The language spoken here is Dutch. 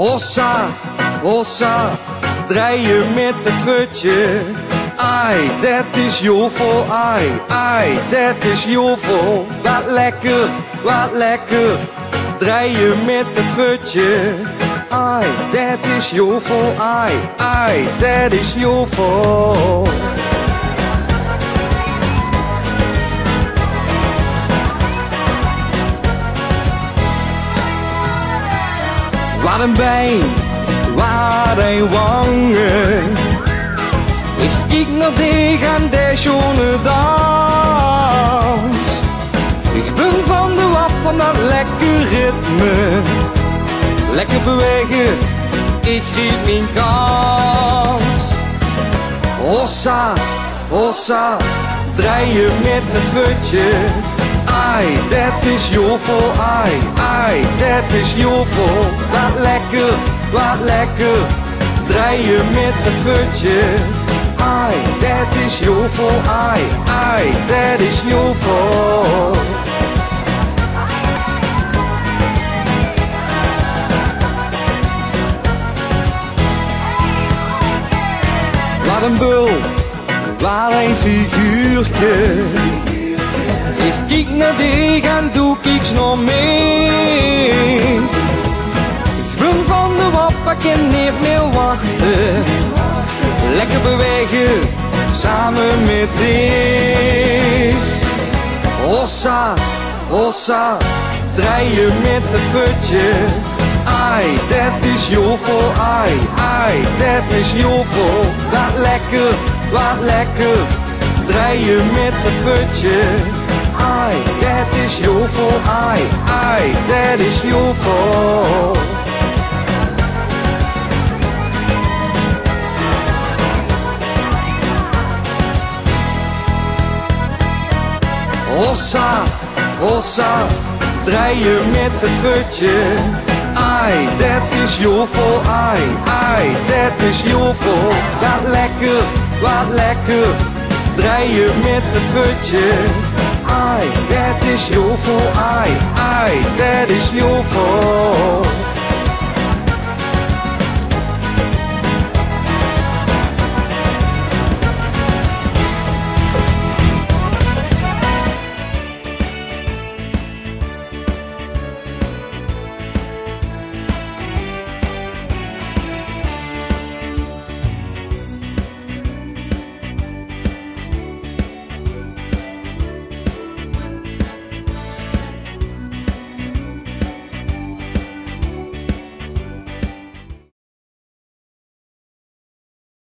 Hossa, hossa, draai je met het futje. Ai, dat is jovel, ai, dat is jovel. Wat lekker, draai je met het futje. Ai, dat is jovel, ai, dat is jovel. Wat een been, wat een wangen. Ik kijk naar dich aan de schone dans. Ik ben van de wap van dat lekker ritme. Lekker bewegen, ik geef mijn kans. Hossa, hossa, draai je met het futje. Ai, dat is jovel, ai, dat is jovel. Wat lekker, draai je met het futje. Ai, dat is jovel, ai, dat is jovel. Wat een bul, wat een figuurtje. Ik kijk naar dich en doe kieks nog mee. Ik ben van de wap, ik kan niet meer wachten. Lekker bewegen, samen met dich. Hossa, hossa, draai je met het futje. Ai, dat is jovel, ai, dat is jovel. Wat lekker, draai je met het futje. Ai, dat is jovel, ai, dat is jovel. Hossa, hossa, draai je met het futje. Ai, dat is jovel, ai, dat is jovel. Wat lekker, draai je met het futje. Ai, dat is jovel, ai, dat is jovel.